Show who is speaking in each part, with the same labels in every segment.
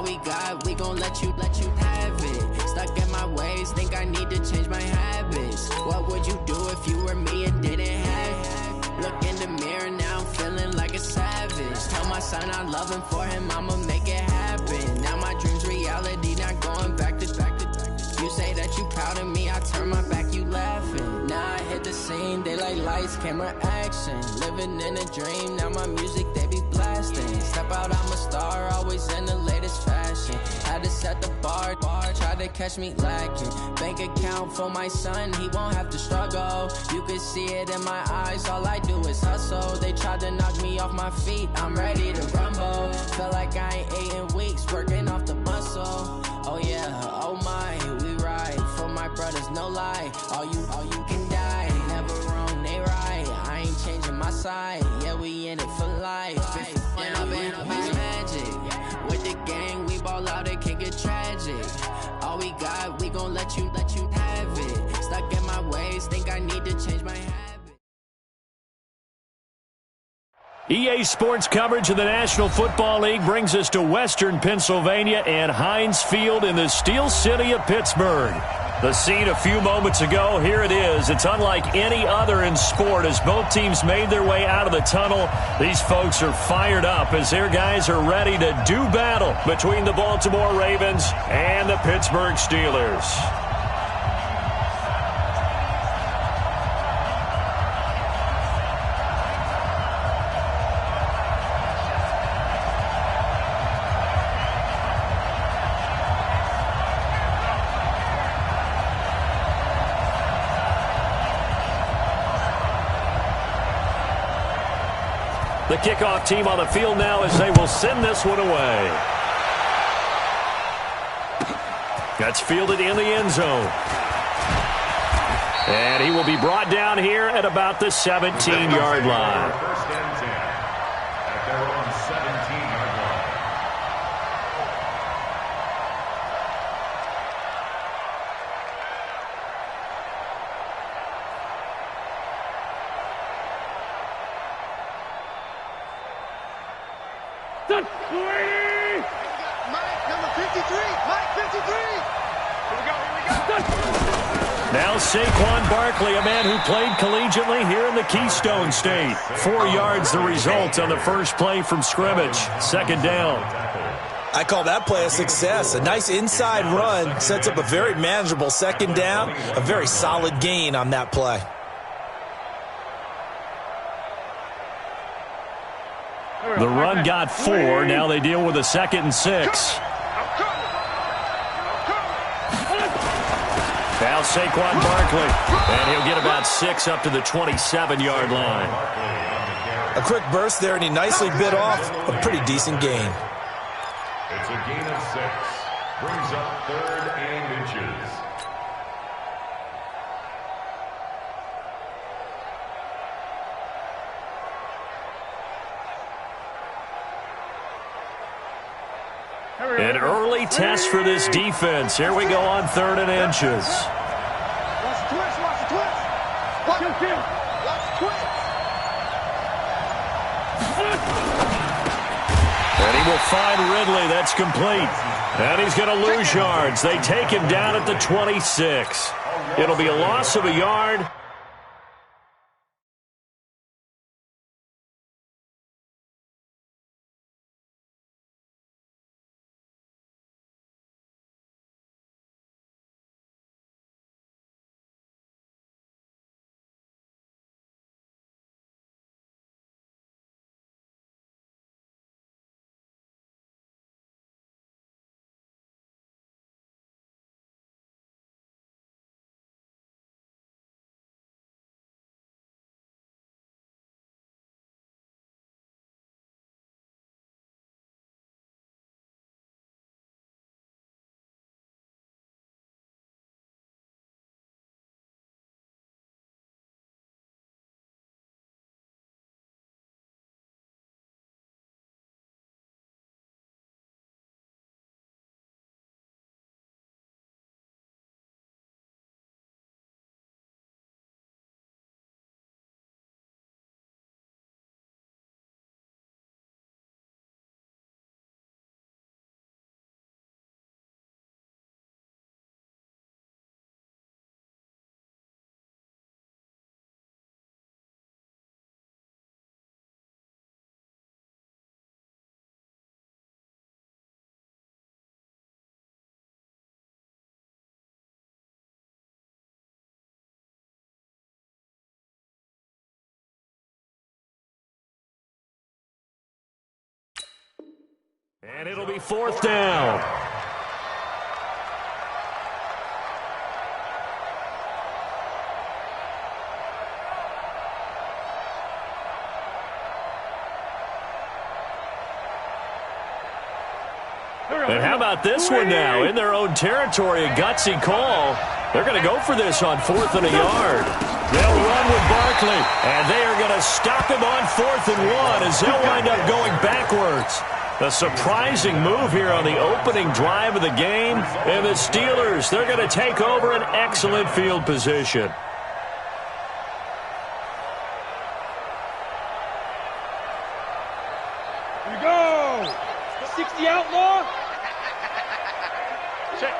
Speaker 1: we got, we gon' let you have it. Stuck in my ways, think I need to change my habits. What would you do if you were me and didn't have it? Look in the mirror now, I'm feeling like a savage. Tell my son I love him, for him I'ma make it happen. Now my dream's reality, not going back to. You say that you proud of me, I turn my back, you laughing. Now I hit the scene, they like lights, camera, action. Living in a dream, now my music they be blasting. Step out, I'm a star, always in the latest fashion. Had to set the bar, tried to catch me lacking. Bank account for my son, he won't have to struggle. You can see it in my eyes, all I do is hustle. They tried to knock me off my feet, I'm ready to rumble. Feel like I ain't ate in weeks, working off the muscle. Oh yeah, oh my, we ride for my brothers, no lie. All you can die, never wrong, they right. I ain't changing my side, yeah, we in it for life. And I've been magic with the gang, we ball out, it can get tragic. All we got, we gon' let you have it. Stuck in my ways, think I need to change my habit.
Speaker 2: EA Sports coverage of the National Football League brings us to Western Pennsylvania and Heinz Field in the Steel City of Pittsburgh. The scene a few moments ago, here it is. It's unlike any other in sport as both teams made their way out of the tunnel. These folks are fired up as their guys are ready to do battle between the Baltimore Ravens and the Pittsburgh Steelers. The kickoff team on the field now as they will send this one away. That's fielded in the end zone. And he will be brought down here at about the 17-yard line.
Speaker 3: First and 10 at their own 17-yard line.
Speaker 4: Mike, number 53. Mike, 53. Here we go.
Speaker 2: Now Saquon Barkley, a man who played collegiately here in the Keystone State. 4 yards the result on the first play from scrimmage. Second down.
Speaker 5: I call that play a success. A nice inside run sets up a very manageable second down. A very solid gain on that play.
Speaker 2: The run got 4. Now they deal with a 2nd and 6. Now Saquon Barkley, and he'll get about 6 up to the 27-yard line.
Speaker 5: A quick burst there, and he nicely bit off a pretty decent gain.
Speaker 3: It's a gain of 6. Brings up 3rd and inches.
Speaker 2: An early test for this defense. Here we go on 3rd and inches.
Speaker 4: Watch the twist, watch the twist. Watch the twist.
Speaker 2: And he will find Ridley. That's complete. And he's going to lose yards. They take him down at the 26. It'll be a loss of a yard. And it'll be fourth down. And how about this one now? In their own territory, a gutsy call. They're going to go for this on 4th and a yard. They'll run with Barkley, and they are going to stop him on 4th and 1 as they'll wind up going backwards. A surprising move here on the opening drive of the game. And the Steelers, they're going to take over an excellent field position.
Speaker 4: Here we go. 60 outlaw. Check.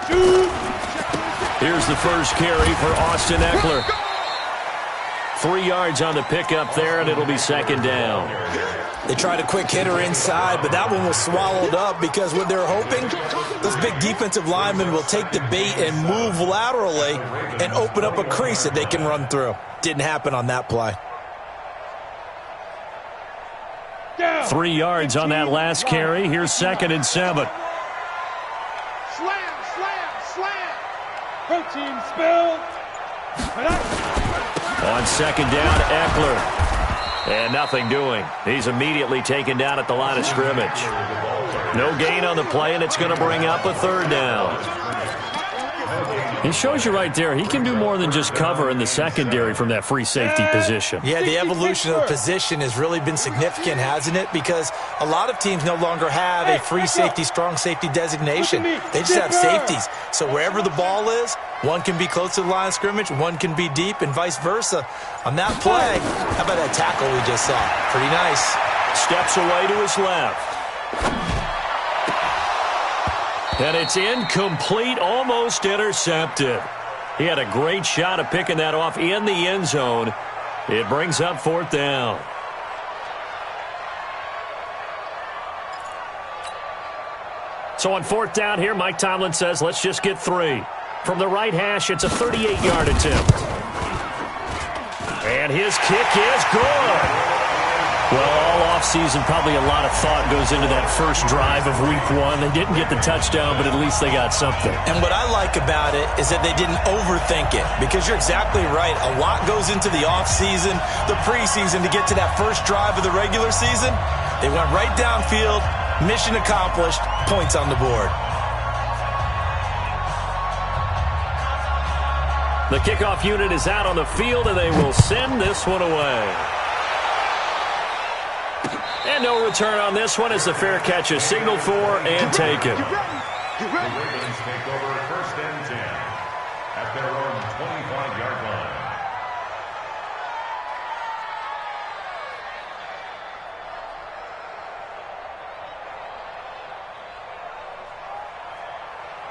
Speaker 4: Shoot.
Speaker 2: Here's the first carry for Austin Eckler. 3 yards on the pickup there, and it'll be second down.
Speaker 5: They tried a quick hitter inside, but that one was swallowed up because what they're hoping, those big defensive linemen will take the bait and move laterally and open up a crease that they can run through. Didn't happen on that play.
Speaker 2: 3 yards on that last carry. Here's 2nd and 7.
Speaker 4: Slam. Protein spill.
Speaker 2: On 2nd down, Eckler. And nothing doing. He's immediately taken down at the line of scrimmage. No gain on the play, and it's going to bring up a 3rd down. He shows you right there, he can do more than just cover in the secondary from that free safety position.
Speaker 5: Yeah, the evolution of the position has really been significant, hasn't it? Because a lot of teams no longer have a free safety, strong safety designation. They just have safeties. So wherever the ball is, one can be close to the line of scrimmage, one can be deep, and vice versa. On that play, how about that tackle we just saw? Pretty nice.
Speaker 2: Steps away to his left. And it's incomplete, almost intercepted. He had a great shot at picking that off in the end zone. It brings up 4th down. So on 4th down here, Mike Tomlin says, let's just get 3. From the right hash, it's a 38-yard attempt. And his kick is good. Well, all offseason, probably a lot of thought goes into that first drive of Week 1. They didn't get the touchdown, but at least they got something.
Speaker 5: And what I like about it is that they didn't overthink it, because you're exactly right. A lot goes into the offseason, the preseason, to get to that first drive of the regular season. They went right downfield, mission accomplished, points on the board.
Speaker 2: The kickoff unit is out on the field, and they will send this one away. And no return on this one as the fair catch is signaled for and taken.
Speaker 3: The Ravens take over 1st and 10 at their own 25-yard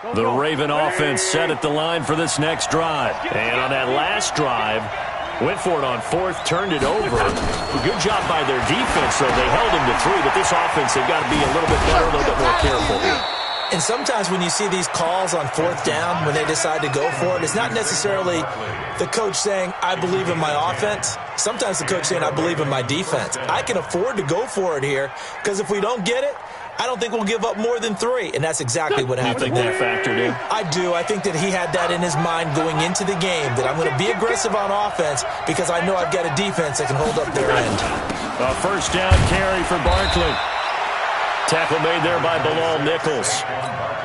Speaker 3: line.
Speaker 2: The Raven offense set at the line for this next drive. And on that last drive, went for it on 4th, turned it over. Good job by their defense, though. They held him to 3, but this offense, they've got to be a little bit better, a little bit more careful here.
Speaker 5: And sometimes when you see these calls on 4th down, when they decide to go for it, it's not necessarily the coach saying, I believe in my offense. Sometimes the coach saying, I believe in my defense. I can afford to go for it here, because if we don't get it, I don't think we'll give up more than 3, and that's exactly what happened.
Speaker 2: You think that factored in?
Speaker 5: I do. I think that he had that in his mind going into the game, that I'm going to be aggressive on offense because I know I've got a defense that can hold up their end.
Speaker 2: A 1st down carry for Barkley. Tackle made there by Bilal Nichols.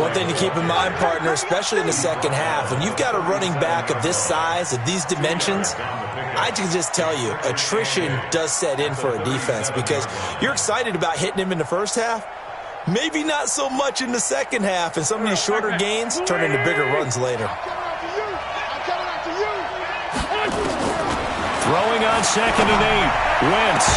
Speaker 5: One thing to keep in mind, partner, especially in the second half, when you've got a running back of this size, of these dimensions, I can just tell you, attrition does set in for a defense because you're excited about hitting him in the first half. Maybe not so much in the second half, and some of these shorter gains turn into bigger runs later.
Speaker 2: Throwing on 2nd and 8. Wentz.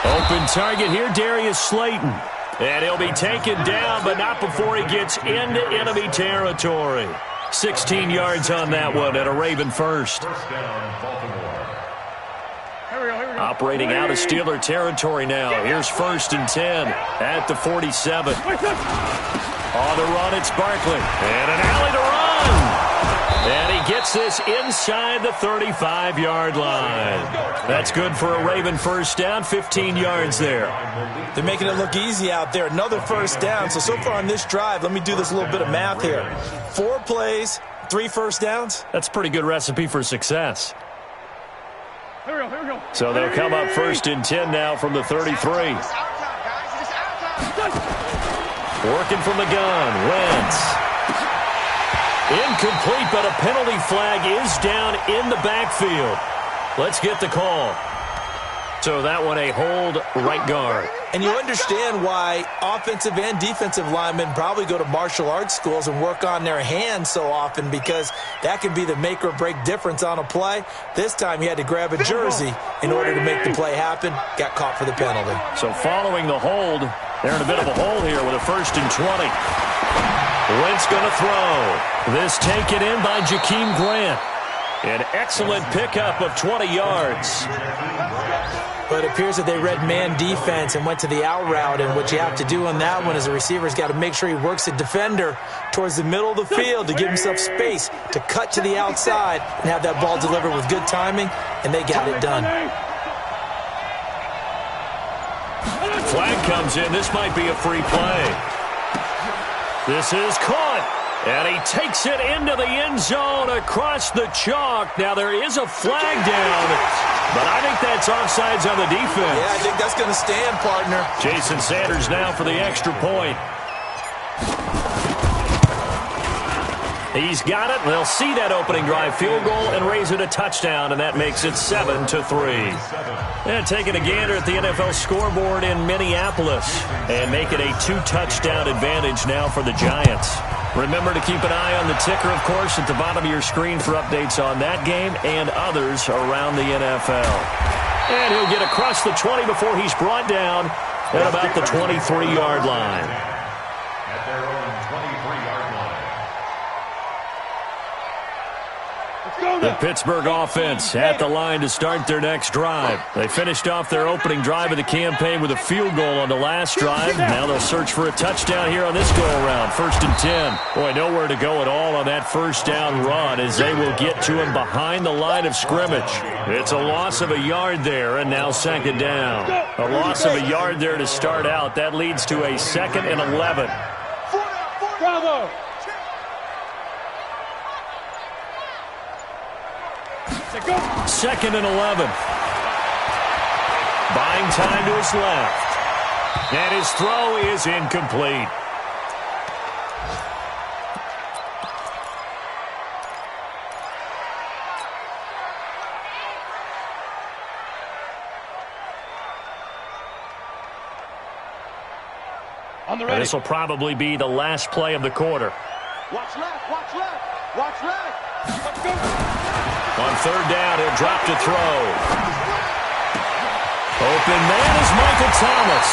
Speaker 2: Open target here, Darius Slayton. And he'll be taken down, but not before he gets into enemy territory. 16 yards on that one and a Raven first.
Speaker 3: First down, Baltimore.
Speaker 2: Operating out of Steeler territory now. Here's 1st and 10 at the 47. On the run, it's Barkley. And an alley to run. And he gets this inside the 35-yard line. That's good for a Raven first down, 15 yards there.
Speaker 5: They're making it look easy out there. Another first down. So far on this drive, let me do this little bit of math here. 4 plays, 3 first downs.
Speaker 2: That's a pretty good recipe for success.
Speaker 4: Here we go.
Speaker 2: So they'll come up first and 10 now from the 33. Working from the gun, Wentz. Incomplete, but a penalty flag is down in the backfield. Let's get the call. So that one a hold right guard.
Speaker 5: And you understand why offensive and defensive linemen probably go to martial arts schools and work on their hands so often, because that can be the make or break difference on a play. This time he had to grab a jersey in order to make the play happen. Got caught for the penalty.
Speaker 2: So following the hold, they're in a bit of a hole here with a 1st and 20. Wentz going to throw. This taken in by Jakeem Grant. An excellent pickup of 20 yards.
Speaker 5: But it appears that they read man defense and went to the out route, and what you have to do on that one is the receiver's got to make sure he works the defender towards the middle of the field to give himself space to cut to the outside and have that ball delivered with good timing, and they got it done.
Speaker 2: Flag comes in. This might be a free play. This is caught, and he takes it into the end zone across the chalk. Now there is a flag down, but I think that's offsides on the defense.
Speaker 5: Yeah, I think that's going to stand, partner.
Speaker 2: Jason Sanders now for the extra point. He's got it. They'll see that opening drive field goal and raise it a touchdown, and that makes it 7-3. And taking a gander at the NFL scoreboard in Minneapolis and make it a 2-touchdown advantage now for the Giants. Remember to keep an eye on the ticker, of course, at the bottom of your screen for updates on that game and others around the NFL. And he'll get across the 20 before he's brought down at about the 23-yard line.
Speaker 3: At their own 23-yard line.
Speaker 2: The Pittsburgh offense at the line to start their next drive. They finished off their opening drive of the campaign with a field goal on the last drive. Now they'll search for a touchdown here on this go-around. 1st and 10. Boy, nowhere to go at all on that first down run as they will get to him behind the line of scrimmage. It's a loss of a yard there, and now 2nd down. A loss of a yard there to start out. That leads to a 2nd and 11.
Speaker 4: Bravo!
Speaker 2: 2nd and 11. Buying time to his left. And his throw is incomplete.
Speaker 4: On the ready.
Speaker 2: This will probably be the last play of the quarter.
Speaker 4: Watch left, watch left, watch left. Let's go.
Speaker 2: On 3rd down, he'll drop to throw. Open man is Michael Thomas.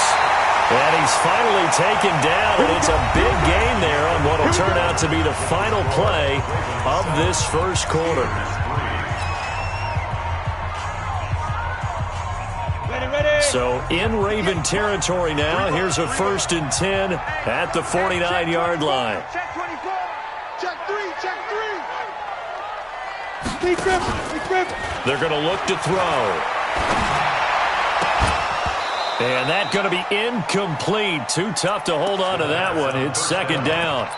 Speaker 2: And he's finally taken down, and it's a big gain there on what will turn out to be the final play of this first quarter.
Speaker 4: Ready.
Speaker 2: So in Raven territory now, here's a 1st and 10 at the 49-yard line.
Speaker 4: Check 24. Check 3. Check 3. Be grip.
Speaker 2: They're going to look to throw. And that's going to be incomplete. Too tough to hold on to that one. It's 2nd down.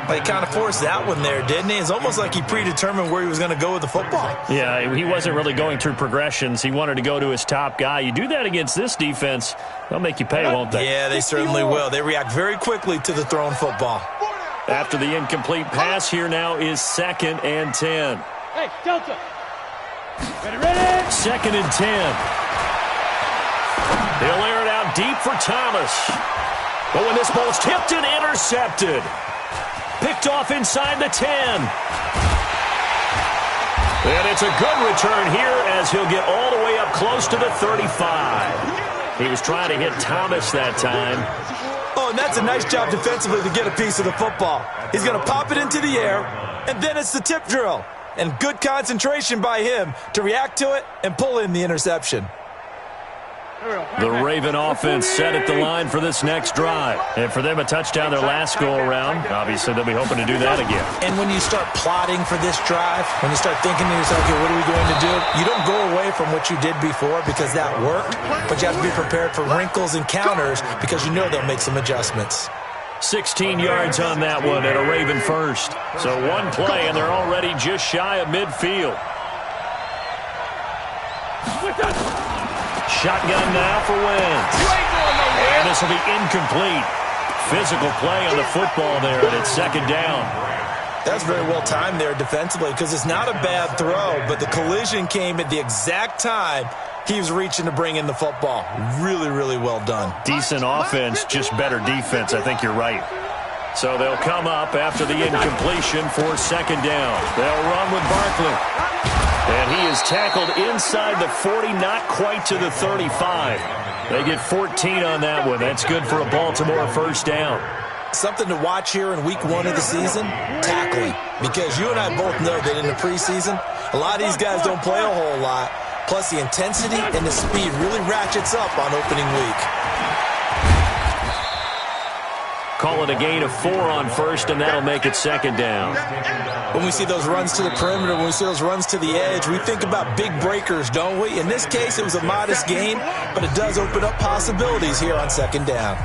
Speaker 5: Well, he kind of forced that one there, didn't he? It's almost like he predetermined where he was going to go with the football.
Speaker 2: Yeah, he wasn't really going through progressions. He wanted to go to his top guy. You do that against this defense, they'll make you pay, won't they?
Speaker 5: Yeah, they certainly will. They react very quickly to the thrown football.
Speaker 2: After the incomplete pass, here now is 2nd and 10.
Speaker 4: Hey, Delta. Ready.
Speaker 2: 2nd and 10. He'll air it out deep for Thomas. But when this ball's tipped and intercepted. Picked off inside the 10. And it's a good return here as he'll get all the way up close to the 35. He was trying to hit Thomas that time.
Speaker 5: Oh, and that's a nice job defensively to get a piece of the football. He's going to pop it into the air, and then it's the tip drill. And good concentration by him to react to it and pull in the interception.
Speaker 2: The Raven offense set at the line for this next drive. And for them, a touchdown their last go-around. Obviously, they'll be hoping to do that again.
Speaker 5: And when you start plotting for this drive, when you start thinking to yourself, okay, what are we going to do? You don't go away from what you did before because that worked, but you have to be prepared for wrinkles and counters because you know they'll make some adjustments.
Speaker 2: 16 yards on that one and a Raven first. So one play, and they're already just shy of midfield. Shotgun now for Wentz. And this will be incomplete. Physical play on the football there, and it's second down.
Speaker 5: That's very well timed there defensively because it's not a bad throw, but the collision came at the exact time he was reaching to bring in the football. Really, really well done.
Speaker 2: Decent offense, just better defense. I think you're right. So they'll come up after the incompletion for second down. They'll run with Barkley. And he is tackled inside the 40, not quite to the 35. They get 14 on that one. That's good for a Baltimore first down.
Speaker 5: Something to watch here in week 1 of the season, tackling. Because you and I both know that in the preseason, a lot of these guys don't play a whole lot. Plus the intensity and the speed really ratchets up on opening week.
Speaker 2: Call it a gain of 4 on first, and that'll make it second down.
Speaker 5: When we see those runs to the perimeter, when we see those runs to the edge, we think about big breakers, don't we? In this case, it was a modest gain, but it does open up possibilities here on second down.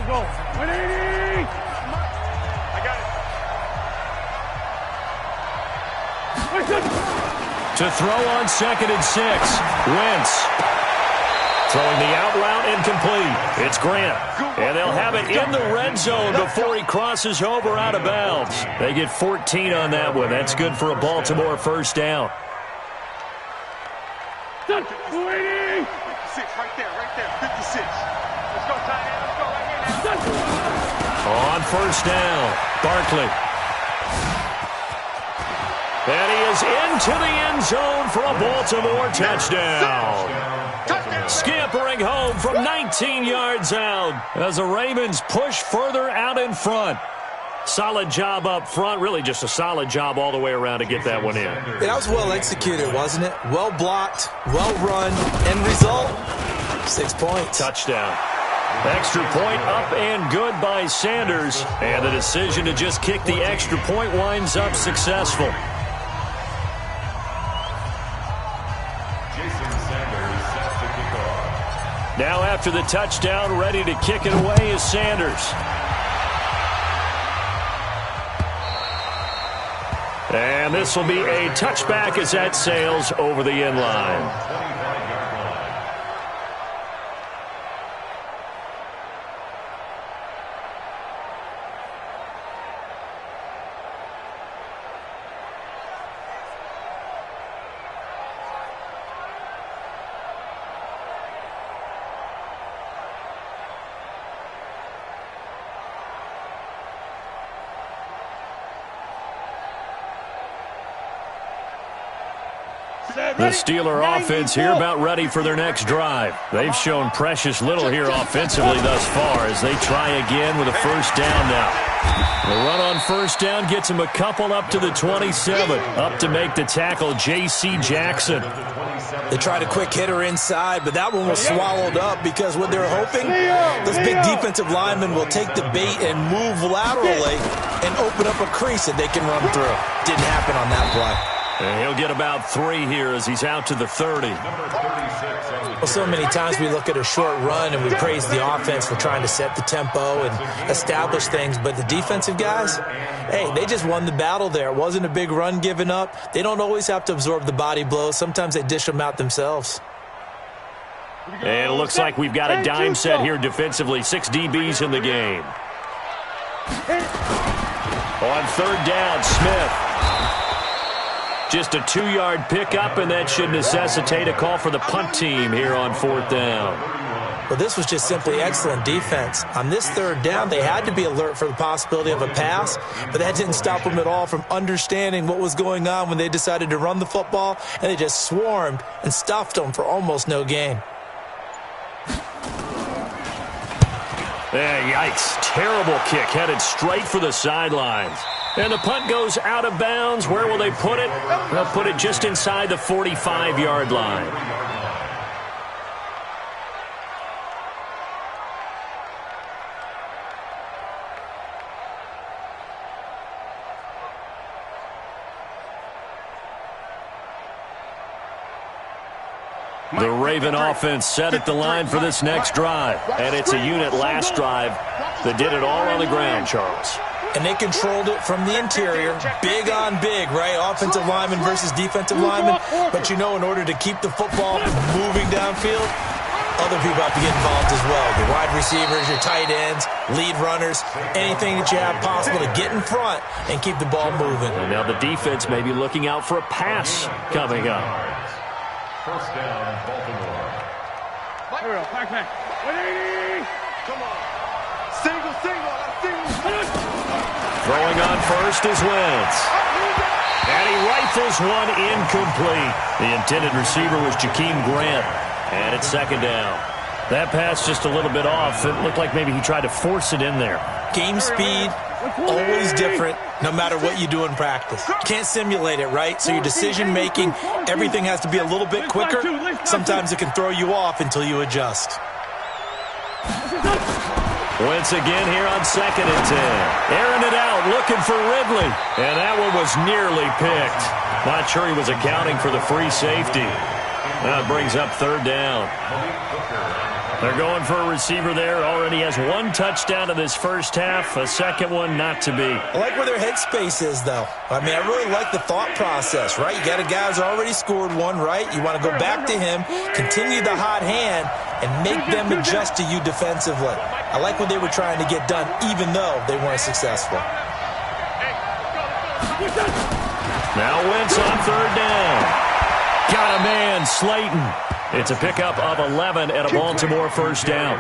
Speaker 4: Go. 180! I got it.
Speaker 2: To throw on 2nd and 6. Wentz. Throwing the out route incomplete. It's Grant. And they'll have it in the red zone before he crosses over out of bounds. They get 14 on that one. That's good for a Baltimore first down.
Speaker 4: 280! 56, right there. 56. Let's go, tight end. Let's go right here.
Speaker 2: On first down, Barkley. And he is into the end zone for a Baltimore touchdown. Scampering home from 19 yards out as the Ravens push further out in front. Solid job up front. Really just a solid job all the way around to get that one in.
Speaker 5: Yeah, that was well executed, wasn't it? Well blocked, well run. End result, 6 points.
Speaker 2: Touchdown. Extra point up and good by Sanders. And the decision to just kick the extra point winds up successful. Now after the touchdown, ready to kick it away is Sanders. And this will be a touchback as that sails over the end line. The Steeler offense here about ready for their next drive. They've shown precious little here offensively thus far as they try again with a first down now. The run on first down gets them a couple up to the 27. Up to make the tackle, J.C. Jackson.
Speaker 5: They tried a quick hitter inside, but that one was swallowed up because what they're hoping, those big defensive linemen will take the bait and move laterally and open up a crease that they can run through. Didn't happen on that play.
Speaker 2: And he'll get about 3 here as he's out to the 30.
Speaker 5: Well, so many times we look at a short run and we praise the offense for trying to set the tempo and establish things, but the defensive guys, hey, they just won the battle there. It wasn't a big run given up. They don't always have to absorb the body blows. Sometimes they dish them out themselves.
Speaker 2: And it looks like we've got a dime set here defensively. 6 DBs in the game. On third down, Smith. Just a 2-yard pickup, and that should necessitate a call for the punt team here on fourth down.
Speaker 5: Well, this was just simply excellent defense. On this third down, they had to be alert for the possibility of a pass, but that didn't stop them at all from understanding what was going on when they decided to run the football, and they just swarmed and stuffed them for almost no gain.
Speaker 2: Yikes. Terrible kick headed straight for the sidelines. And the punt goes out of bounds. Where will they put it? They'll put it just inside the 45-yard line. The Raven offense set at the line for this next drive. And it's a unit last drive that did it all on the ground, Charles.
Speaker 5: And they controlled it from the interior. Big on big, right? Offensive lineman versus defensive lineman. But, in order to keep the football moving downfield, other people have to get involved as well. Your wide receivers, your tight ends, lead runners, anything that you have possible to get in front and keep the ball moving.
Speaker 2: And now the defense may be looking out for a pass coming up.
Speaker 3: First down, Baltimore.
Speaker 4: Here we go, back. 180. Come on. Single.
Speaker 2: Throwing on first is Wentz. And he rifles one incomplete. The intended receiver was Jakeem Grant. And it's second down. That pass just a little bit off. It looked like maybe he tried to force it in there.
Speaker 5: Game speed, always different, no matter what you do in practice. You can't simulate it, right? So your decision-making, everything has to be a little bit quicker. Sometimes it can throw you off until you adjust.
Speaker 2: Wentz again here on 2nd and 10. Airing it out, looking for Ridley. And that one was nearly picked. Not sure he was accounting for the free safety. That brings up third down. They're going for a receiver there. Already has one touchdown in this first half. A second one not to be.
Speaker 5: I like where their headspace is, though. I really like the thought process, right? You got a guy who's already scored one, right? You want to go back to him, continue the hot hand, and make them adjust to you defensively. I like what they were trying to get done, even though they weren't successful.
Speaker 2: Now Wentz on third down. Got a man, Slayton. It's a pickup of 11 and a Baltimore first down.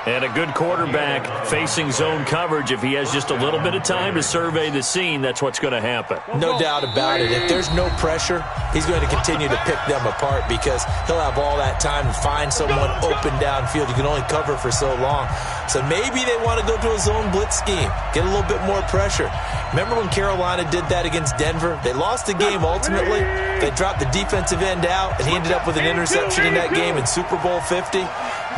Speaker 2: And a good quarterback facing zone coverage. If he has just a little bit of time to survey the scene, that's what's going to happen.
Speaker 5: No doubt about it. If there's no pressure, he's going to continue to pick them apart because he'll have all that time to find someone open downfield. You can only cover for so long. So maybe they want to go to a zone blitz scheme, get a little bit more pressure. Remember when Carolina did that against Denver? They lost the game ultimately. They dropped the defensive end out, and he ended up with an interception in that game in Super Bowl 50.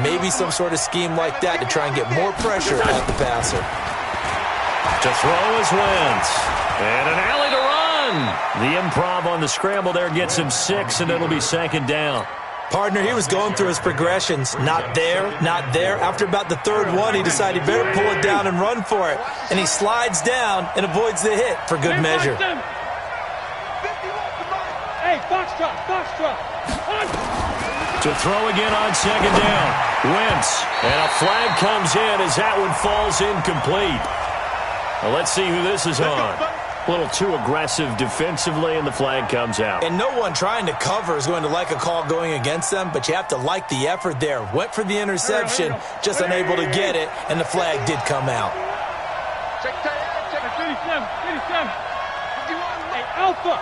Speaker 5: Maybe some sort of scheme like that to try and get more pressure at the passer.
Speaker 2: To throw is Wentz. And an alley to run. The improv on the scramble there gets him 6, and it'll be second down.
Speaker 5: Partner, he was going through his progressions. Not there, not there. After about the third one, he decided he better pull it down and run for it. And he slides down and avoids the hit for good measure.
Speaker 4: Hey, box drop.
Speaker 2: To throw again on second down. Wentz. And a flag comes in as that one falls incomplete. Well, let's see who this is on. A little too aggressive defensively, and the flag comes out.
Speaker 5: And no one trying to cover is going to like a call going against them, but you have to like the effort there. Went for the interception, just unable to get it, and the flag did come out.
Speaker 4: Check 37. Hey, Alpha.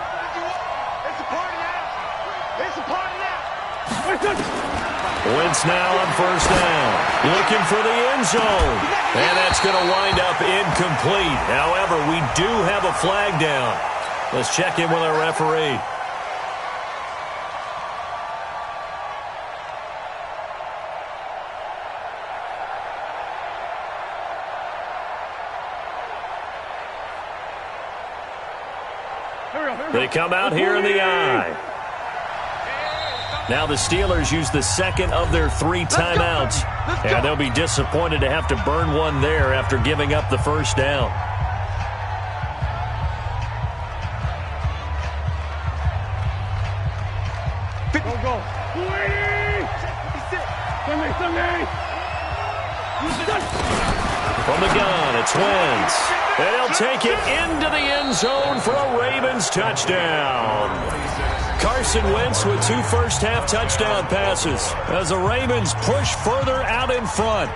Speaker 4: It's a party now.
Speaker 2: Wentz now on first down. Looking for the end zone. And that's going to wind up incomplete. However, we do have a flag down. Let's check in with our referee. They come out here in the eye. Now the Steelers use the second of their 3 timeouts. And they'll be disappointed to have to burn one there after giving up the first down.
Speaker 4: Go.
Speaker 2: From the gun, it's Wentz. And he'll take it into the end zone for a Ravens touchdown. Carson Wentz with 2 first-half touchdown passes as the Ravens push further out in front.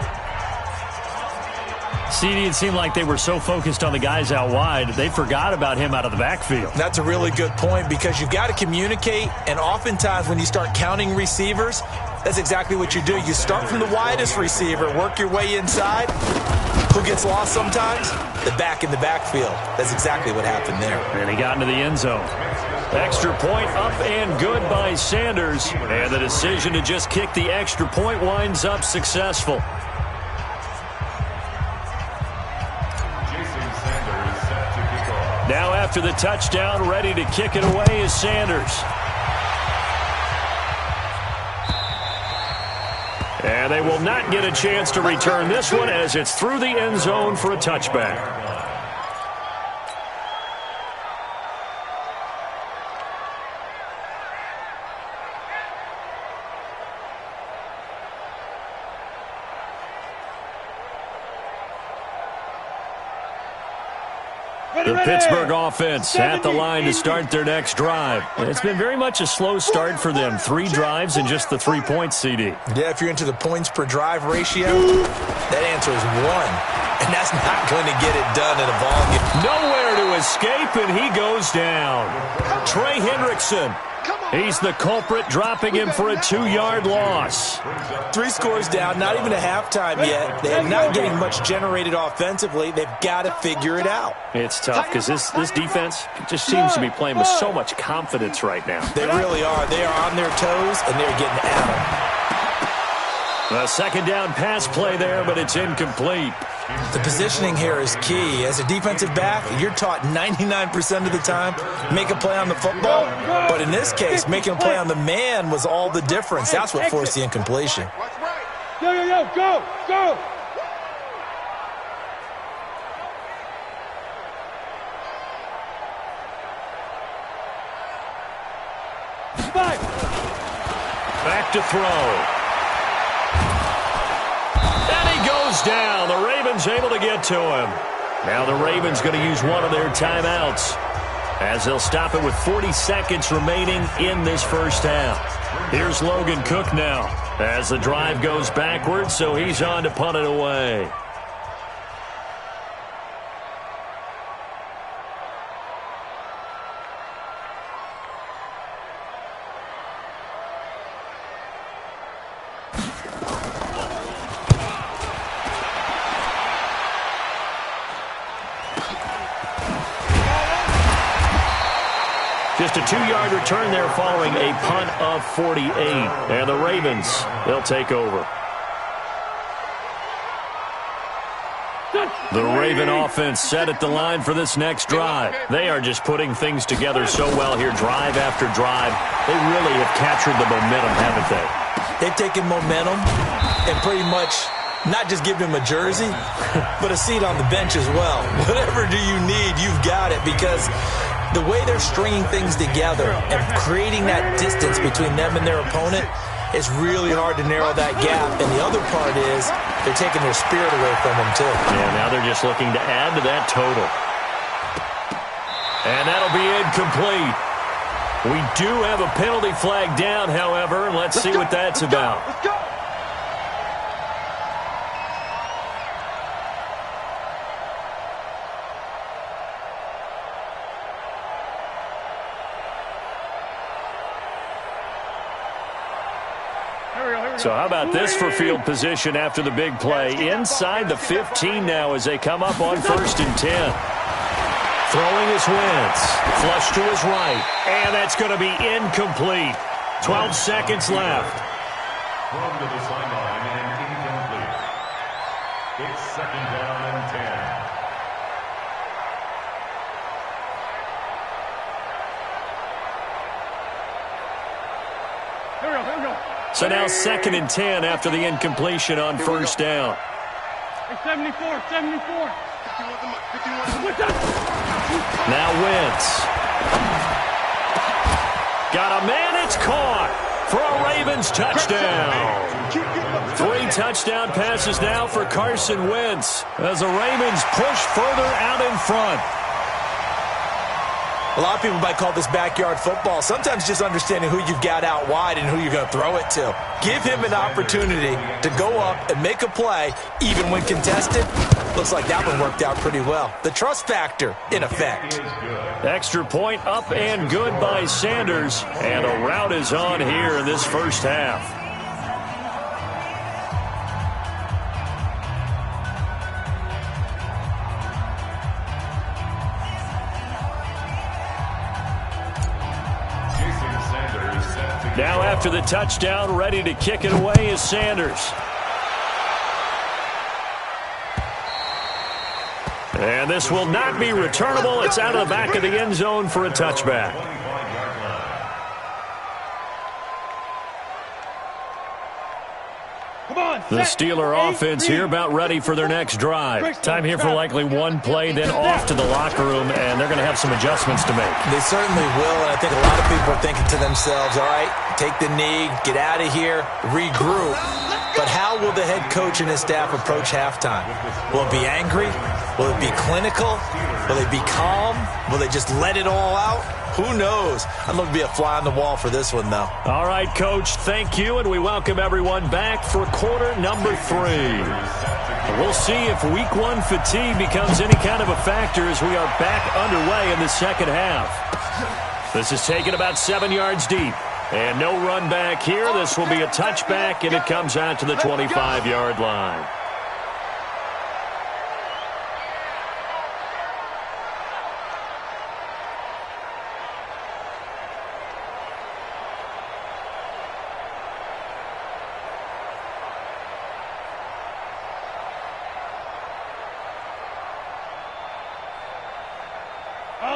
Speaker 2: CD, it seemed like they were so focused on the guys out wide, they forgot about him out of the backfield.
Speaker 5: That's a really good point because you've got to communicate, and oftentimes when you start counting receivers, That's exactly what you do. You start from the widest receiver, work your way inside. Who gets lost sometimes? The back in the backfield. That's exactly what happened there.
Speaker 2: And he got into the end zone. Extra point up and good by Sanders. And the decision to just kick the extra point winds up successful. Now after the touchdown, ready to kick it away is Sanders. And they will not get a chance to return this one as it's through the end zone for a touchback. The Pittsburgh offense at the line to start their next drive. It's been very much a slow start for them. 3 drives and just the 3 points, CD.
Speaker 5: Yeah, if you're into the points per drive ratio, that answer is 1. And that's not going to get it done in a ball game.
Speaker 2: Nowhere to escape, and he goes down. Trey Hendrickson. He's the culprit, dropping him for a 2-yard loss.
Speaker 5: 3 scores down, not even a halftime yet. They're not getting much generated offensively. They've got to figure it out.
Speaker 2: It's tough because this defense just seems to be playing with so much confidence right now.
Speaker 5: They really are. They are on their toes, and they're getting at them.
Speaker 2: A second down pass play there, but it's incomplete.
Speaker 5: The positioning here is key. As a defensive back, you're taught 99% of the time, make a play on the football. But in this case, making a play on the man was all the difference. That's what forced the incompletion.
Speaker 4: Yo, go!
Speaker 2: Back to throw. Down. The Ravens able to get to him. Now the Ravens going to use one of their timeouts as they'll stop it with 40 seconds remaining in this first half. Here's Logan Cook now as the drive goes backwards, so he's on to punt it away. Just a 2-yard return there following a punt of 48. And the Ravens, they'll take over. The Raven offense set at the line for this next drive. They are just putting things together so well here, drive after drive. They really have captured the momentum, haven't they?
Speaker 5: They've taken momentum and pretty much not just give him a jersey, but a seat on the bench as well. Whatever do you need, you've got it, because the way they're stringing things together and creating that distance between them and their opponent is really hard to narrow that gap. And the other part is they're taking their spirit away from them, too.
Speaker 2: Yeah, now they're just looking to add to that total. And that'll be incomplete. We do have a penalty flag down, however. Let's see what that's about.
Speaker 4: Let's go!
Speaker 2: So how about this for field position after the big play? Inside the 15 now as they come up on 1st and 10. Throwing his Wentz. Flush to his right. And that's going to be incomplete. 12 seconds left.
Speaker 3: Thrown to the sideline and incomplete. It's 2nd down and 10.
Speaker 4: Here we go.
Speaker 2: So now 2nd and 10 after the incompletion on 1st down.
Speaker 4: Hey, 74.
Speaker 2: Now Wentz. Got a man, it's caught for a Ravens touchdown. 3 touchdown passes now for Carson Wentz as the Ravens push further out in front.
Speaker 5: A lot of people might call this backyard football. Sometimes just understanding who you've got out wide and who you're going to throw it to. Give him an opportunity to go up and make a play, even when contested. Looks like that one worked out pretty well. The trust factor, in effect.
Speaker 2: Extra point up and good by Sanders. And a rout is on here in this first half. Now after the touchdown, ready to kick it away is Sanders. And this will not be returnable. It's out of the back of the end zone for a touchback. The Steeler offense here about ready for their next drive. Time here for likely one play, then off to the locker room, and they're going to have some adjustments to make.
Speaker 5: They certainly will, and I think a lot of people are thinking to themselves, all right, take the knee, get out of here, regroup. But how will the head coach and his staff approach halftime? Will it be angry? Will it be clinical? Will they be calm? Will they just let it all out? Who knows? I'd love to be a fly on the wall for this one, though.
Speaker 2: All right, Coach, thank you, and we welcome everyone back for quarter number 3. We'll see if week 1 fatigue becomes any kind of a factor as we are back underway in the second half. This is taken about 7 yards deep. And no run back here. This will be a touchback, and it comes out to the 25-yard line.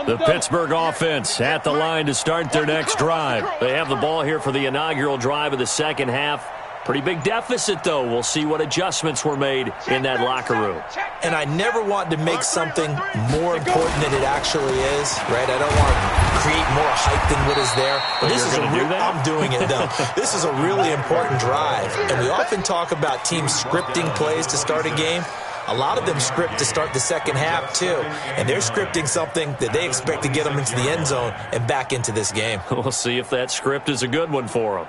Speaker 2: The Pittsburgh offense at the line to start their next drive. They have the ball here for the inaugural drive of the second half. Pretty big deficit, though. We'll see what adjustments were made in that locker room.
Speaker 5: And I never want to make something more important than it actually is, right? I don't want to create more hype than what is there. But this is I'm doing it, though. This is a really important drive. And we often talk about teams scripting plays to start a game. A lot of them script to start the second half, too. And they're scripting something that they expect to get them into the end zone and back into this game.
Speaker 2: We'll see if that script is a good one for them.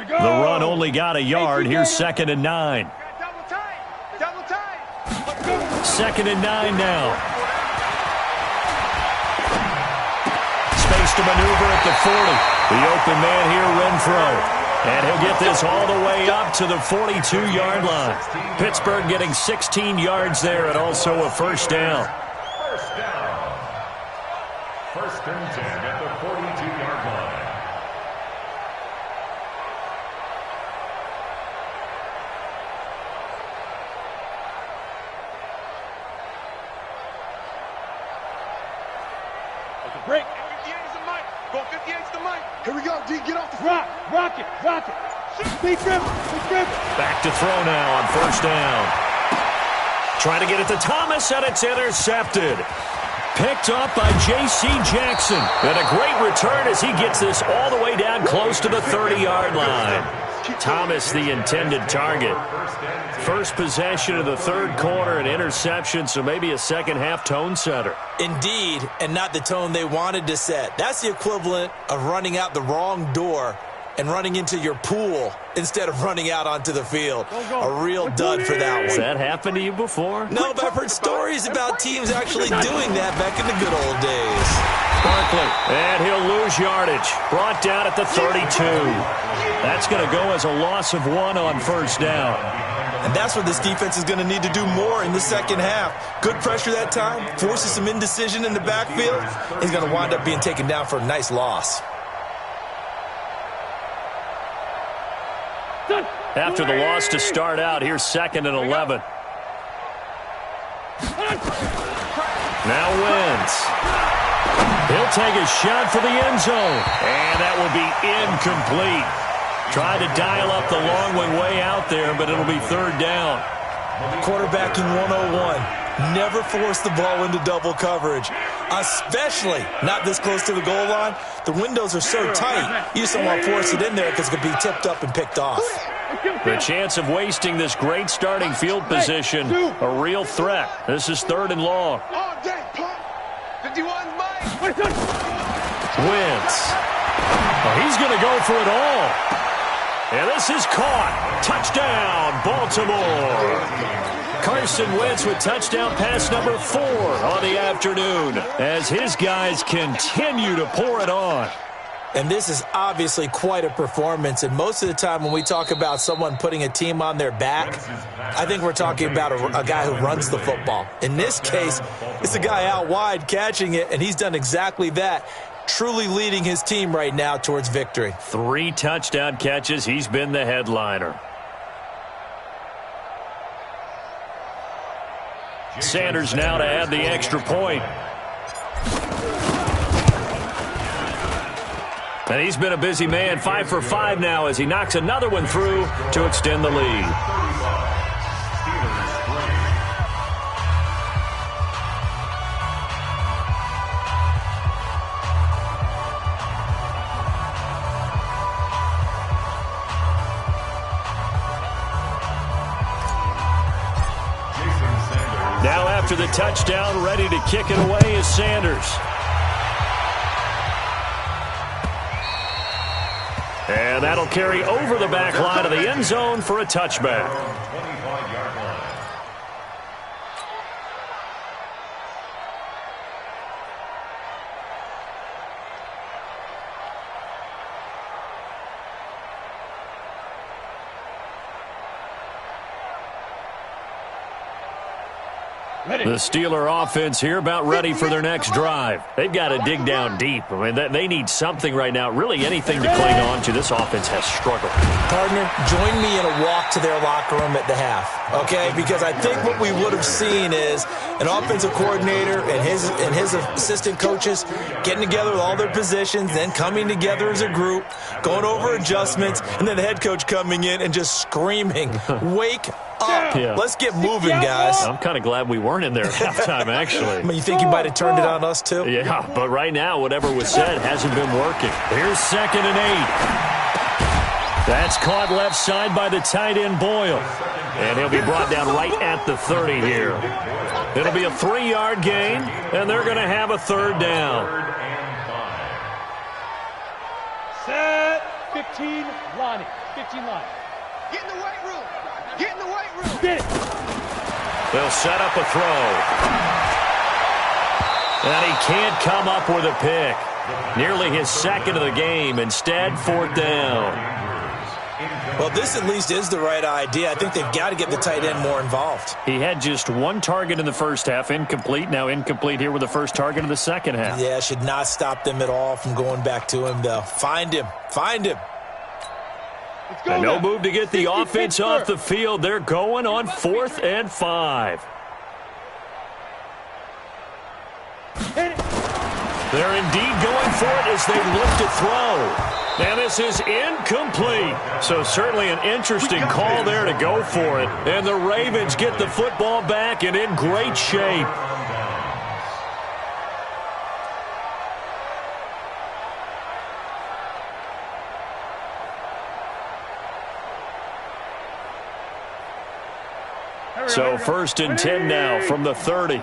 Speaker 2: The run only got a yard. Here's 2nd and 9. Second and 9 now. Space to maneuver at the 40. The open man here, Renfro. And he'll get this all the way up to the 42-yard line. Pittsburgh getting 16 yards there and also a first down.
Speaker 3: First down. 1st and 10 at the 42-yard line.
Speaker 4: Break. 58's the mic. Go 58's the mic. Here we go, D. Get off the rock. Rock it. Rock it. Be driven. Be driven.
Speaker 2: Back to throw now on first down. Trying to get it to Thomas, and it's intercepted. Picked up by J.C. Jackson. And a great return as he gets this all the way down close to the 30-yard line. Thomas, the intended target. First possession of the third quarter, an interception, so maybe a second-half tone setter.
Speaker 5: Indeed, and not the tone they wanted to set. That's the equivalent of running out the wrong door and running into your pool instead of running out onto the field. A real dud for that one.
Speaker 2: Has that happened to you before?
Speaker 5: No, but I've heard stories about teams actually doing that back in the good old days.
Speaker 2: Barkley, and he'll lose yardage. Brought down at the 32. That's going to go as a loss of 1 on first down.
Speaker 5: And that's what this defense is going to need to do more in the second half. Good pressure that time, forces some indecision in the backfield. He's going to wind up being taken down for a nice loss.
Speaker 2: After the loss to start out, here's 2nd and 11. Now Wentz. He'll take a shot for the end zone. And that will be incomplete. Tried to dial up the long one way out there, but it'll be 3rd down.
Speaker 5: Quarterbacking 101. Never force the ball into double coverage, especially not this close to the goal line. The windows are so tight, you just don't want to force it in there because it could be tipped up and picked off.
Speaker 2: The chance of wasting this great starting field position, a real threat. This is 3rd and long. Wentz. Oh, he's going to go for it all. And this is caught. Touchdown, Baltimore. Carson Wentz with touchdown pass number 4 on the afternoon as his guys continue to pour it on.
Speaker 5: And this is obviously quite a performance. And most of the time when we talk about someone putting a team on their back, I think we're talking about a guy who runs the football. In this case, it's a guy out wide catching it, and he's done exactly that, truly leading his team right now towards victory.
Speaker 2: 3 touchdown catches. He's been the headliner. Sanders now to add the extra point. And he's been a busy man, 5 for 5 now as he knocks another one through to extend the lead. Now after the touchdown, ready to kick it away is Sanders. And that'll carry over the back line of the end zone for a touchback. The Steeler offense here about ready for their next drive. They've got to dig down deep. I mean, they need something right now, really anything to cling on to. This offense has struggled.
Speaker 5: Partner, join me in a walk to their locker room at the half, okay? Because I think what we would have seen is an offensive coordinator and his assistant coaches getting together with all their positions, then coming together as a group, going over adjustments, and then the head coach coming in and just screaming, wake up.
Speaker 2: Yeah.
Speaker 5: Let's get moving, guys.
Speaker 2: I'm kind of glad we weren't in there at halftime, actually.
Speaker 5: I mean, you think you might have turned it on us, too?
Speaker 2: Yeah, but right now, whatever was said hasn't been working. Here's 2nd and 8. That's caught left side by the tight end, Boyle. And he'll be brought down right at the 30 here. It'll be a 3-yard gain, and they're going to have a 3rd down.
Speaker 6: Set 15, Lonnie. 15 line.
Speaker 4: Get in the weight room. Get in the weight room.
Speaker 6: Get it.
Speaker 2: They'll set up a throw. And he can't come up with a pick. Nearly his 2nd of the game. Instead, 4th down.
Speaker 5: Well, this at least is the right idea. I think they've got to get the tight end more involved.
Speaker 2: He had just 1 target in the first half, incomplete. Now incomplete here with the first target of the second half.
Speaker 5: Yeah, should not stop them at all from going back to him, though. Find him. Find him.
Speaker 2: And no move to get the offense off the field. They're going on 4th and 5. They're indeed going for it as they look to throw. And this is incomplete. So certainly an interesting call there to go for it. And the Ravens get the football back and in great shape. So 1st and 10 now from the 30.
Speaker 4: Me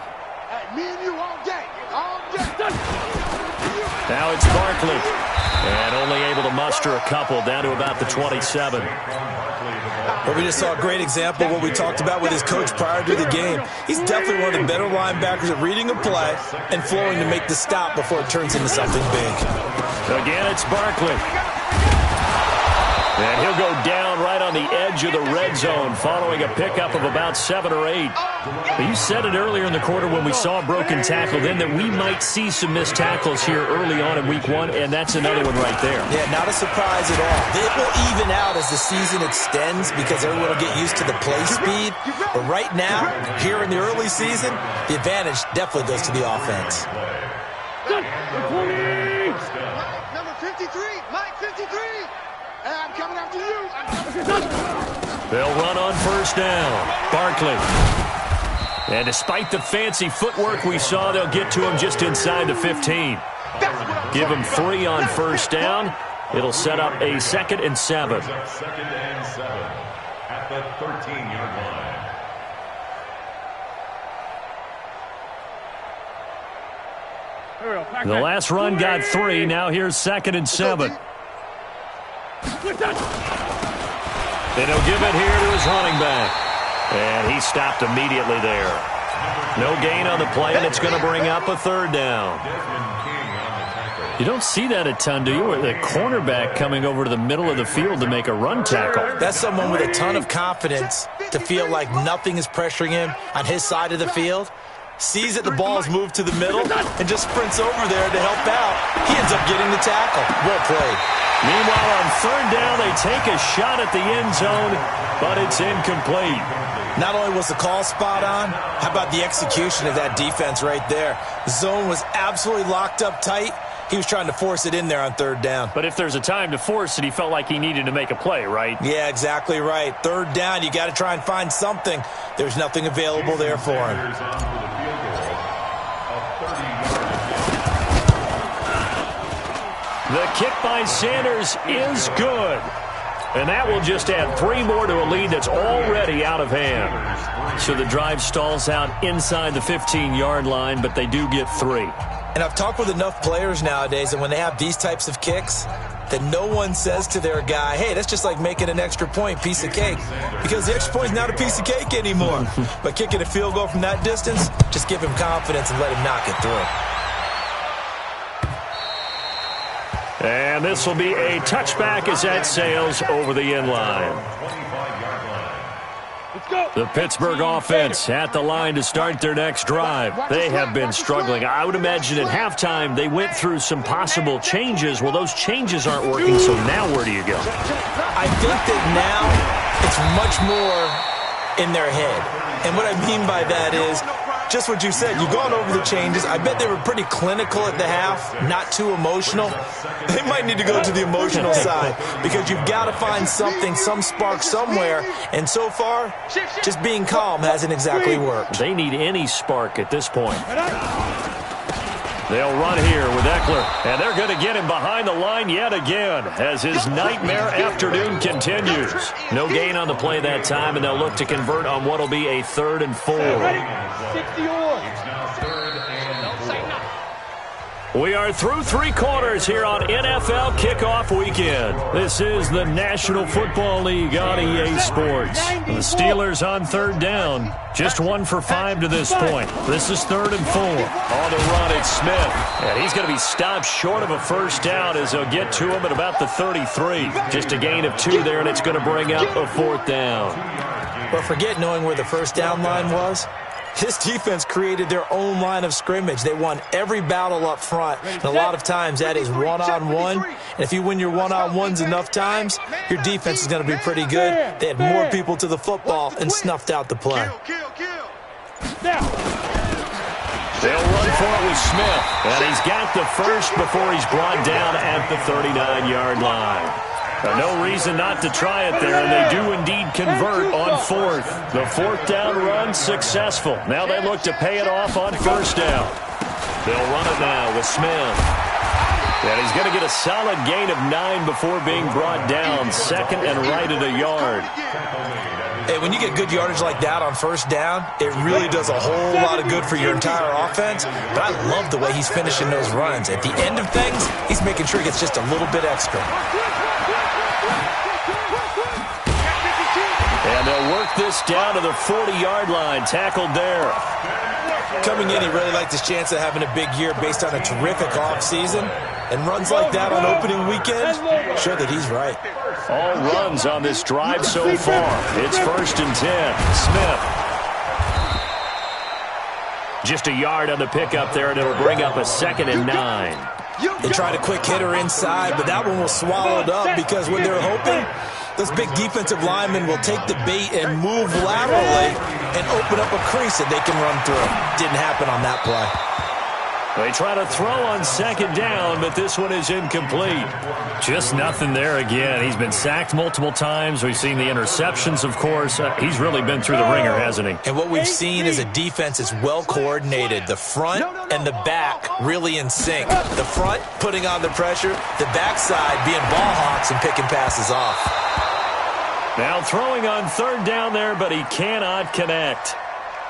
Speaker 4: and you all day. All day.
Speaker 2: Now it's Barkley. And only able to muster a couple down to about the 27.
Speaker 5: Well, we just saw a great example of what we talked about with his coach prior to the game. He's definitely one of the better linebackers at reading a play and flowing to make the stop before it turns into something big.
Speaker 2: Again, it's Barkley. And he'll go down right on the edge of the red zone following a pickup of about 7 or 8. You said it earlier in the quarter when we saw a broken tackle then that we might see some missed tackles here early on in week 1, and that's another one right there.
Speaker 5: Yeah, not a surprise at all. It will even out as the season extends because everyone will get used to the play speed. But right now, here in the early season, the advantage definitely goes to the offense.
Speaker 4: Number 53. Mike 53. I'm coming after you.
Speaker 2: They'll run on 1st down. Barkley. And despite the fancy footwork we saw, they'll get to him just inside the 15. Give him 3 on 1st down. It'll set up a 2nd and 7.
Speaker 3: 2nd and 7 at the 13-yard line.
Speaker 2: The last run got 3. Now here's 2nd and 7. And he'll give it here to his running back. And he stopped immediately there. No gain on the play, and it's going to bring up a 3rd down. You don't see that a ton, do you? Or the cornerback coming over to the middle of the field to make a run tackle.
Speaker 5: That's someone with a ton of confidence to feel like nothing is pressuring him on his side of the field. Sees that the ball's moved to the middle and just sprints over there to help out. He ends up getting the tackle. Well played.
Speaker 2: Meanwhile, on third down, they take a shot at the end zone, but it's incomplete.
Speaker 5: Not only was the call spot on, how about the execution of that defense right there? The zone was absolutely locked up tight. He was trying to force it in there on third down.
Speaker 2: But if there's a time to force it, he felt like he needed to make a play, right?
Speaker 5: Yeah, exactly right. Third down, you got to try and find something. There's nothing available there for him.
Speaker 2: The kick by Sanders is good. And that will just add 3 more to a lead that's already out of hand. So the drive stalls out inside the 15-yard line, but they do get 3.
Speaker 5: And I've talked with enough players nowadays that when they have these types of kicks, that no one says to their guy, hey, that's just like making an extra point, piece of cake. Because the extra point's not a piece of cake anymore. But kicking a field goal from that distance, just give him confidence and let him knock it through.
Speaker 2: And this will be a touchback as that sails over the end line. The Pittsburgh offense at the line to start their next drive. They have been struggling. I would imagine at halftime they went through some possible changes. Well, those changes aren't working, so now where do you go?
Speaker 5: I think that now it's much more in their head. And what I mean by that is just what you said. You've gone over the changes. I bet they were pretty clinical at the half, not too emotional. They might need to go to the emotional side because you've got to find something, some spark somewhere. And so far, just being calm hasn't exactly worked.
Speaker 2: They need any spark at this point. They'll run here with Eckler, and they're going to get him behind the line yet again as his nightmare afternoon continues. No gain on the play that time, and they'll look to convert on what will be a 3rd and 4. We are through 3 quarters here on NFL Kickoff Weekend. This is the National Football League on EA Sports. The Steelers on third down. Just 1 for 5 to this point. This is 3rd and 4. On the run, it's Smith. And he's going to be stopped short of a first down as they'll get to him at about the 33. Just a gain of 2 there, and it's going to bring up a 4th down.
Speaker 5: But forget knowing where the first down line was. This defense created their own line of scrimmage. They won every battle up front, and a lot of times that is one-on-one. And if you win your one-on-ones enough times, your defense is going to be pretty good. They had more people to the football and snuffed out the play.
Speaker 2: They'll run for it with Smith, and he's got the first before he's brought down at the 39-yard line. No reason not to try it there, and they do indeed convert on 4th. The 4th down run successful. Now they look to pay it off on 1st down. They'll run it now with Smith. And he's going to get a solid gain of 9 before being brought down. 2nd and right at a yard.
Speaker 5: Hey, when you get good yardage like that on 1st down, it really does a whole lot of good for your entire offense. But I love the way he's finishing those runs. At the end of things, he's making sure he gets just a little bit extra.
Speaker 2: And they'll work this down to the 40-yard line. Tackled there.
Speaker 5: Coming in, he really liked his chance of having a big year based on a terrific offseason. And runs like that on opening weekend show that he's right.
Speaker 2: All runs on this drive so far. It's 1st and 10. Smith. Just a yard on the pickup there, and it'll bring up a 2nd and 9.
Speaker 5: They tried a quick hitter inside, but that one was swallowed up because what they're hoping, those big defensive linemen will take the bait and move laterally and open up a crease that they can run through. Didn't happen on that play.
Speaker 2: They try to throw on 2nd down, but this one is incomplete. Just nothing there again. He's been sacked multiple times. We've seen the interceptions, of course. He's really been through the ringer, hasn't he?
Speaker 5: And what we've seen is a defense that's well coordinated. The front and the back really in sync. The front putting on the pressure, the backside being ball hawks and picking passes off.
Speaker 2: Now throwing on 3rd down there, but he cannot connect.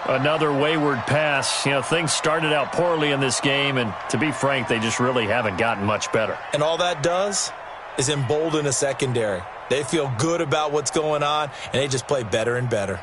Speaker 2: Another wayward pass. You know, things started out poorly in this game, and to be frank, they just really haven't gotten much better.
Speaker 5: And all that does is embolden a secondary. They feel good about what's going on, and they just play better and better.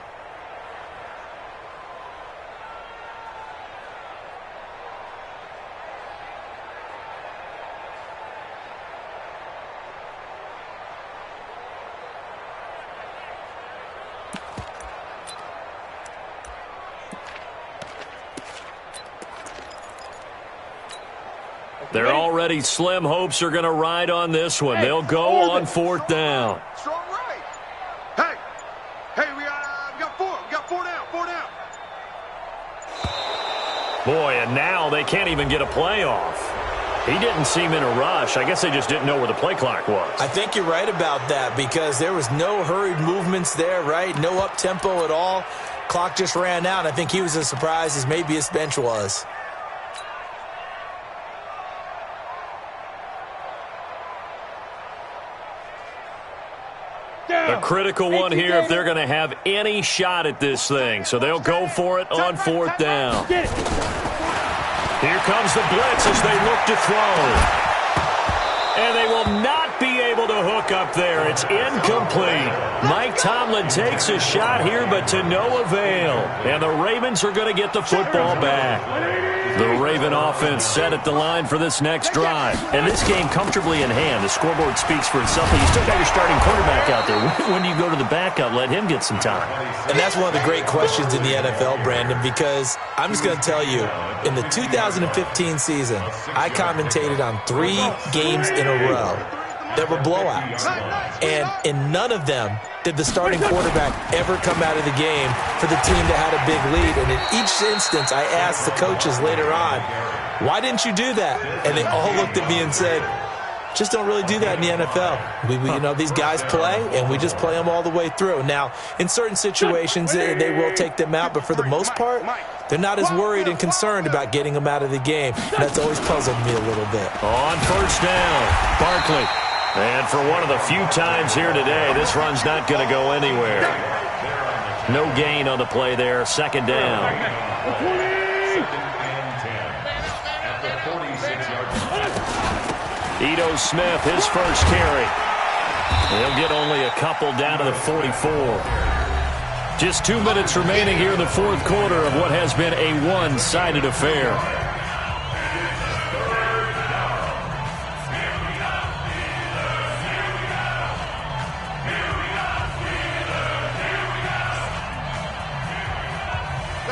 Speaker 2: Their already slim hopes are going to ride on this one. They'll go on 4th down.
Speaker 4: Strong right. Hey, we got 4. We got 4 down. 4 down.
Speaker 2: Boy, and now they can't even get a play off. He didn't seem in a rush. I guess they just didn't know where the play clock was.
Speaker 5: I think you're right about that because there was no hurried movements there, right? No up-tempo at all. Clock just ran out. I think he was as surprised as maybe his bench was.
Speaker 2: A critical one here if they're going to have any shot at this thing. So they'll go for it on 4th down. Here comes the blitz as they look to throw. And they will not be able to hook up there. It's incomplete. Mike Tomlin takes a shot here, but to no avail. And the Ravens are going to get the football back. The Raven offense set at the line for this next drive. And this game comfortably in hand. The scoreboard speaks for itself, but you still got your starting quarterback out there. When do you go to the backup? Let him get some time.
Speaker 5: And that's one of the great questions in the NFL, Brandon, because I'm just going to tell you, in the 2015 season, I commentated on 3 games in a row that were blowouts. And in none of them did the starting quarterback ever come out of the game for the team that had a big lead. And in each instance, I asked the coaches later on, why didn't you do that? And they all looked at me and said, just don't really do that in the NFL. You know, these guys play, and we just play them all the way through. Now, in certain situations, they will take them out, but for the most part, they're not as worried and concerned about getting them out of the game. And that's always puzzled me a little bit.
Speaker 2: On 1st down, Barkley. And for one of the few times here today, this run's not going to go anywhere. No gain on the play there. 2nd down. Ito Smith, his first carry. He'll get only a couple down to the 44. Just 2 minutes remaining here in the 4th quarter of what has been a one-sided affair.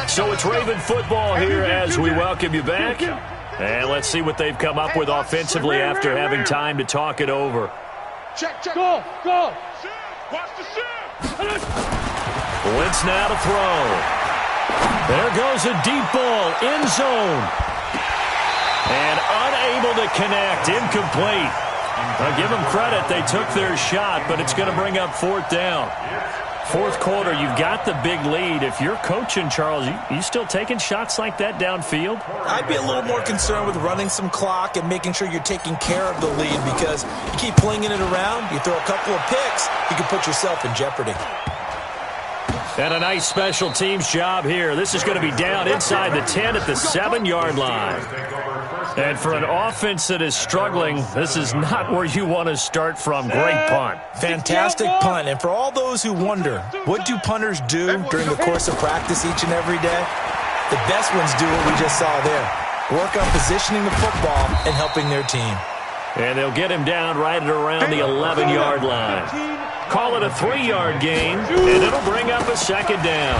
Speaker 2: So it's Raven football here as we welcome you back. And let's see what they've come up with offensively after having time to talk it over.
Speaker 4: Check.
Speaker 6: Go.
Speaker 4: Watch the shift.
Speaker 2: Blitz now to throw. There goes a deep ball, end zone. And unable to connect, incomplete. I'll give them credit, they took their shot, but it's going to bring up 4th down. 4th quarter, you've got the big lead. If you're coaching, Charles, you still taking shots like that downfield?
Speaker 5: I'd be a little more concerned with running some clock and making sure you're taking care of the lead because you keep flinging it around, you throw a couple of picks, you can put yourself in jeopardy.
Speaker 2: And a nice special teams job here. This is going to be down inside the 10 at the 7-yard line. And for an offense that is struggling, this is not where you want to start from. Great punt.
Speaker 5: Fantastic punt. And for all those who wonder, what do punters do during the course of practice each and every day? The best ones do what we just saw there. Work on positioning the football and helping their team.
Speaker 2: And they'll get him down right at around the 11-yard line. Call it a 3-yard gain, and it'll bring up a 2nd down.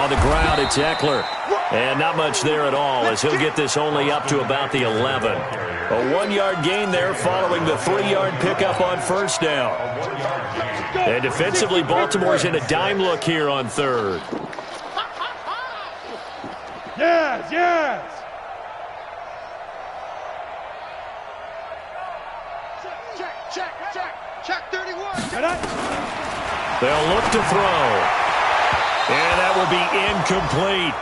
Speaker 2: On the ground, it's Eckler. And not much there at all as he'll get this only up to about the 11. A 1-yard gain there following the 3-yard pickup on 1st down. And defensively, Baltimore's in a dime look here on 3rd.
Speaker 6: Yes.
Speaker 4: Check 31.
Speaker 2: They'll look to throw. And that will be incomplete.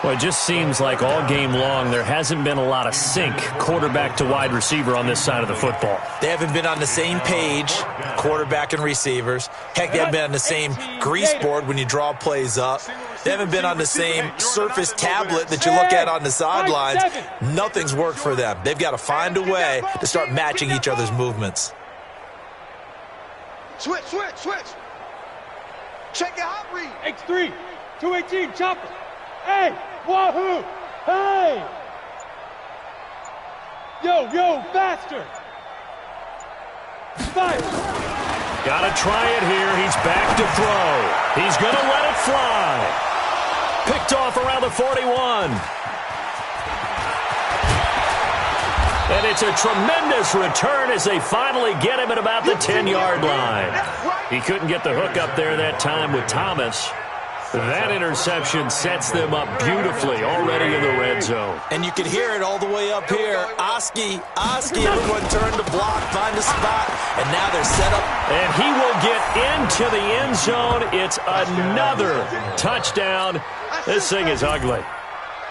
Speaker 2: Well, it just seems like all game long there hasn't been a lot of sync quarterback to wide receiver on this side of the football.
Speaker 5: They haven't been on the same page, quarterback and receivers. Heck, they haven't been on the same grease board when you draw plays up. They haven't been on the same Surface tablet that you look at on the sidelines. Nothing's worked for them. They've got to find a way to start matching each other's movements.
Speaker 4: Switch. Check your hot read.
Speaker 6: X3, 218, chopper. Hey, wahoo! Hey! Yo, faster! Fire!
Speaker 2: Gotta try it here. He's back to throw. He's gonna let it fly. Picked off around the 41. And it's a tremendous return as they finally get him at about the 10-yard line. He couldn't get the hook up there that time with Thomas. That interception sets them up beautifully already in the red zone.
Speaker 5: And you can hear it all the way up here. Oski, everyone turned to block, find a spot, and now they're set up.
Speaker 2: And he will get into the end zone. It's another touchdown. This thing is ugly.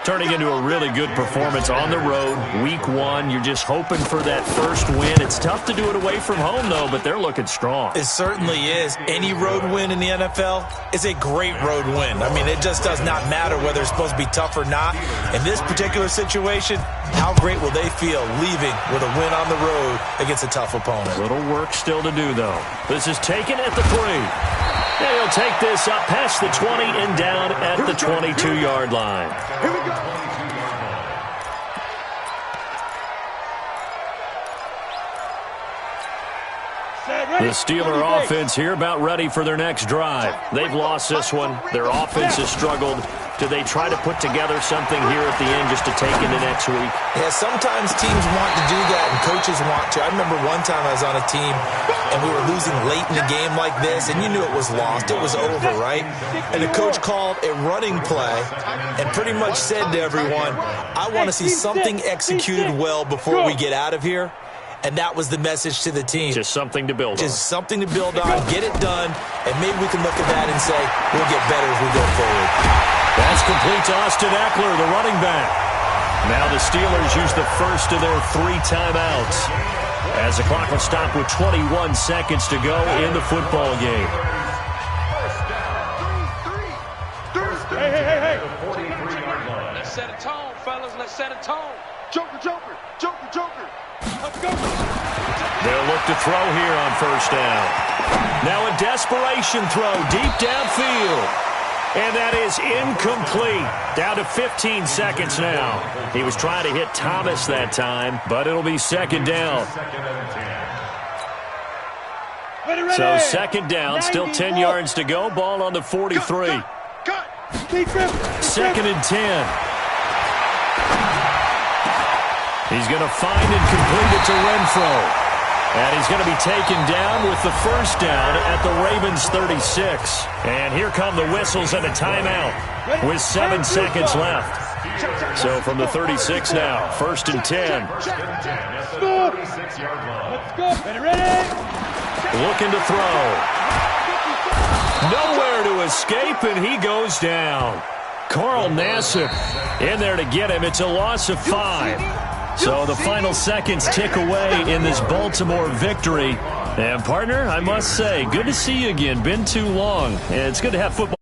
Speaker 2: Turning into a really good performance on the road, week 1. You're just hoping for that first win. It's tough to do it away from home, though, but they're looking strong.
Speaker 5: It certainly is. Any road win in the NFL is a great road win. I mean, it just does not matter whether it's supposed to be tough or not. In this particular situation, how great will they feel leaving with a win on the road against a tough opponent?
Speaker 2: Little work still to do, though. This is taken at the 3. And he'll take this up past the 20 and down at the 22-yard line.
Speaker 6: Here we go.
Speaker 2: The Steeler offense here about ready for their next drive. They've lost this one. Their offense has struggled. Do they try to put together something here at the end just to take into next week?
Speaker 5: Yeah, sometimes teams want to do that and coaches want to. I remember one time I was on a team and we were losing late in the game like this, and you knew it was lost. It was over, right? And the coach called a running play and pretty much said to everyone, I want to see something executed well before we get out of here. And that was the message to the team.
Speaker 2: Just something to build on.
Speaker 5: Just something to build on, get it done, and maybe we can look at that and say, we'll get better as we go forward.
Speaker 2: That's complete to Austin Eckler, the running back. Now the Steelers use the first of their 3 timeouts as the clock will stop with 21 seconds to go in the football game.
Speaker 6: Hey.
Speaker 4: Let's set a tone, fellas. Let's set a tone. Joker. Let's go.
Speaker 2: They'll look to throw here on first down. Now a desperation throw deep downfield. And that is incomplete. Down to 15 seconds now. He was trying to hit Thomas that time, but it'll be second down. So second down, still 10 yards to go. Ball on the 43. Second and 10. He's going to find and complete it to Renfro. And he's going to be taken down with the first down at the Ravens 36. And here come the whistles and a timeout with 7 seconds left. So from the 36 now, first and 10.
Speaker 6: Let's go. Ready.
Speaker 2: Looking to throw. Nowhere to escape, and he goes down. Carl Nassib in there to get him. It's a loss of 5. So the final seconds tick away in this Baltimore victory. And, partner, I must say, good to see you again. Been too long. And it's good to have football.